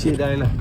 ရှေ့တိုင်းလား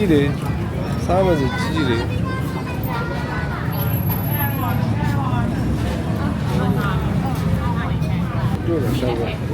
鸡嘞，啥么子鸡嘞？有点香味。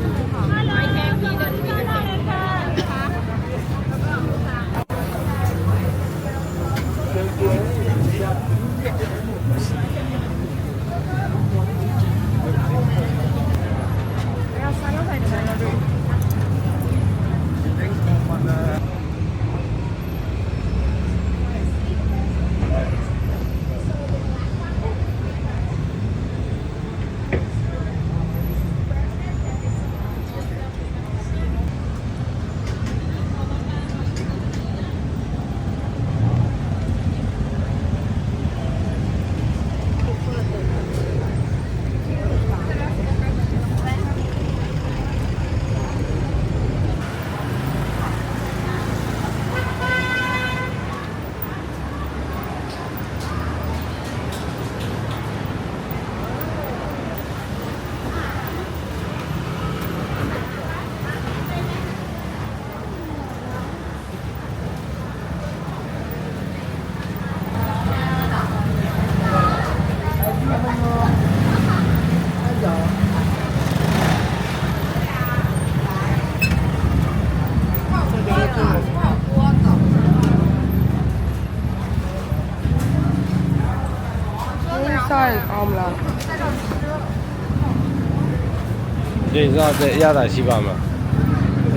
ဒီစားတဲ့အရသာရှိပါမှာ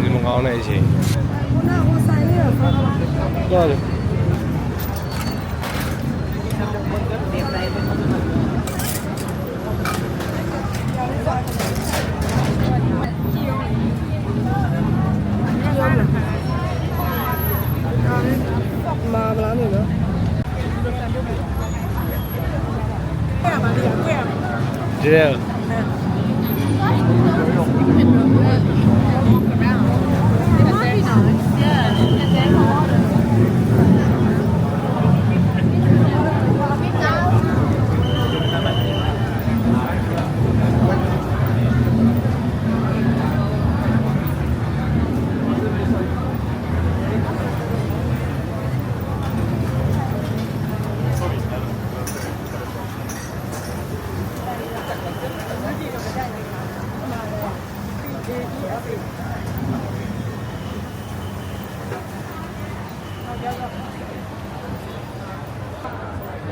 ဒီမကောင်းတဲ့အချိန်ဟိုဆိုင်လေးတော့တော့လေမာဗလားနော်ဒီရဲ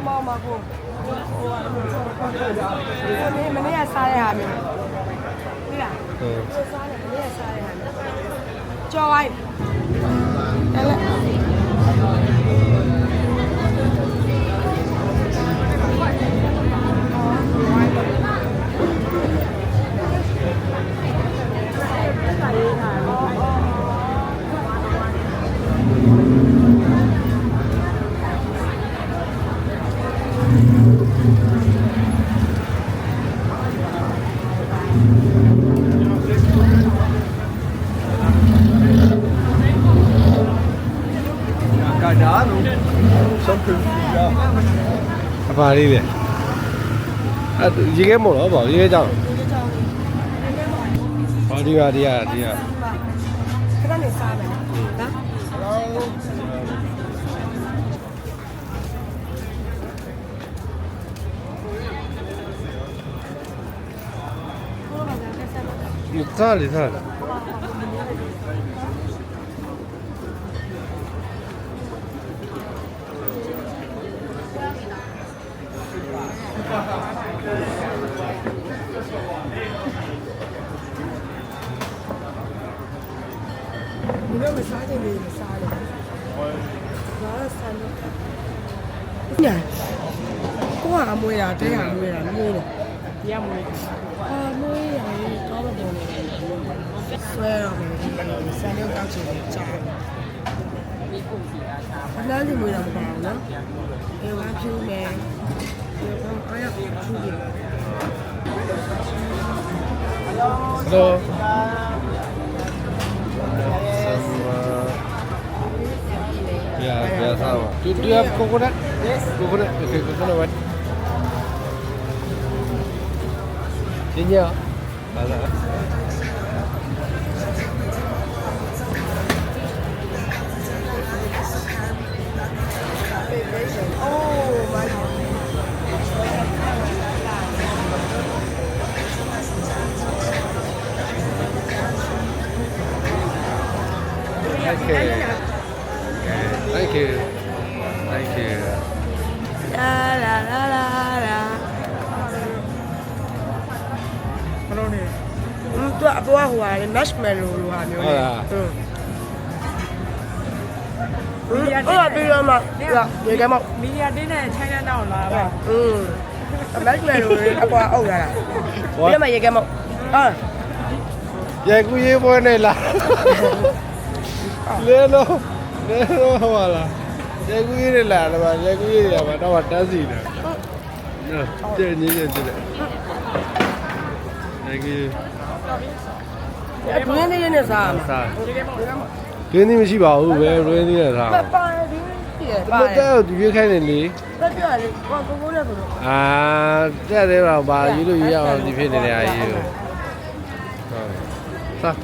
မောင်မကိုဒီမနေ့ကစားရဟာမျိုးဟုတ်လားစားတယ်မနေ့ကစားရဟာကြော်ဝိုင်းအဲ့လေအပါလေးပဲအဲ့ရေခဲမို့တော့ဗောရေခဲကြောင်းဘာဒီဟာဒီဟာခဏနေစားမယ်နော်စားလေစားလေ你那么啥就没有啥的，拿了3个。呀，我还没呀，这还没呀，没了。也没。啊，没呀，搞不懂了。所以啊，3六97加。那就没那么高了。有完皮没？有刚哎呀，出去。Hello. Yeah, biasa. Do you have coconut? Yes. Coconut. Okay, coconut one. Ini ya. Ada. Oh my god. Okay. Thank you. Thank you. La la la la la. Hello 呢？သူကအပေါ်ကဟိုဟာလေ marshmallow လိုဟာမျိုးလေ။ဟုတ်။ဟုတ်ပြီတော့မှရေကမောက် မီဒီယာတင်းနဲ့ China Town လာပါ marshmallow လေအပေါ်အုပ်လာတာ။ပြီးတော့မှရေကမောက်။ဟာ Jij kun je voor nee la. Lelo. Lelo wala. Jij kun je la la, jij kun je ya baတော့တန်းစီတယ်။နော်ကျင်းနေတယ်တဲ့။ Thank you. အတွင်းလေးနဲ့စားမှာ စား။ရင်းနှီးမရှိပါဘူးပဲရင်းနှီးနဲ့စား ။ပါတယ်ဒီပြည့် ။ ပါ မ တ တက် ယ်ဒီရွေးခိုင်းနေလေ တက်ပြလေကိုကိုနဲ့ဆိုတော့ ။အာတက်သေးတော့ပါရေးလို့ရေးရအောင်ဒီဖြစ်နေတယ်အားရေးလို့။ဟုတ်။စား။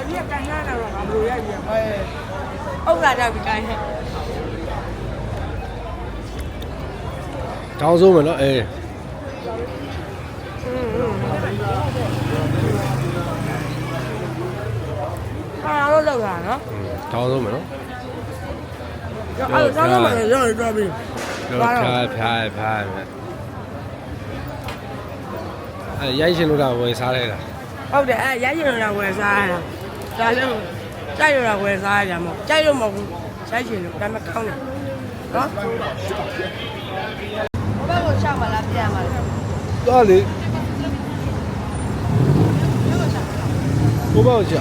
ဒီကကန်ရတာတော့ငါဘယ်လိုရရမလဲ အုပ်လာကြပြီကိုင်းဟဲ့ တောင်းဆုံးမယ်နော်အေး အားလုံးလောက်တာနော် တောင်းဆုံးမယ်နော် အဲ့ဒါတော့မှရောရတော့ပြီ တော့ဖြားမယ်အဲရိုက်ရှင်လို့ကဝယ်စားလိုက်တာ ဟုတ်တယ်အဲ့ရရင်တော့ဝယ်စားရတာဒါလည်းကြိုက်ရတာဝယ်စားရတာမဟုတ်ကြိုက်လို့မဟုတ်ဘူးရိုက်ရှင်လို့ဒါမှကောင်းတယ်နော်ဘယ်ကိုချမှာလားပြန်မှာလား သွားလေဘုဘောက်ချ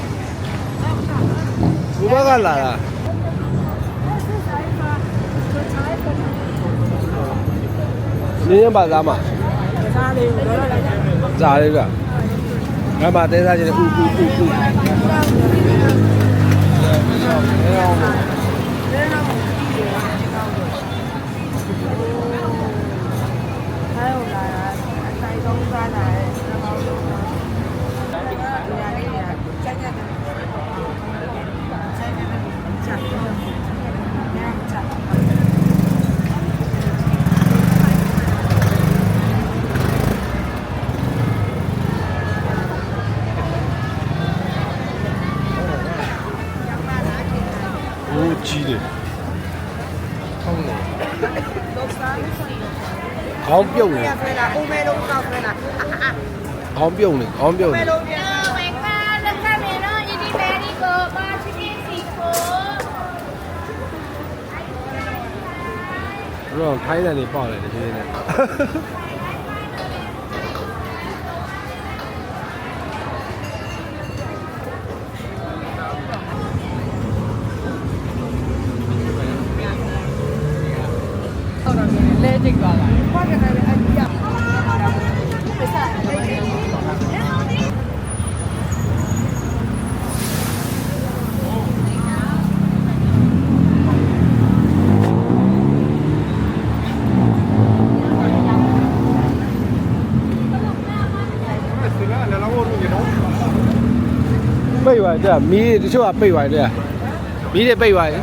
ဘုဘောက်ကလာတာနင်းရပါသားမ စားလေးကိုတော့လိုက် ဇာလေးကငါမတဲစားခြင်းဥကြီးတယ်ထောင်းနေခေါင်းပြုတ်နေ ဆွဲတာအိုမဲလုံးကောက်ဆွဲတာ ခေါင်းပြုတ်နေခေါင်းပြုတ်နေ Hello, venga, los camiones y ibérico, más chiquitico. တော့ထိုင်းတယ်နေပေါ့လေတကယ်နဲ့လဲကျိတ်သွားပါ ဘာကြတယ်အဲ့ဒီရ ပိတ်သွားတယ်မီးတချို့ကပိတ်သွားတယ်မီးတွေပိတ်သွားတယ်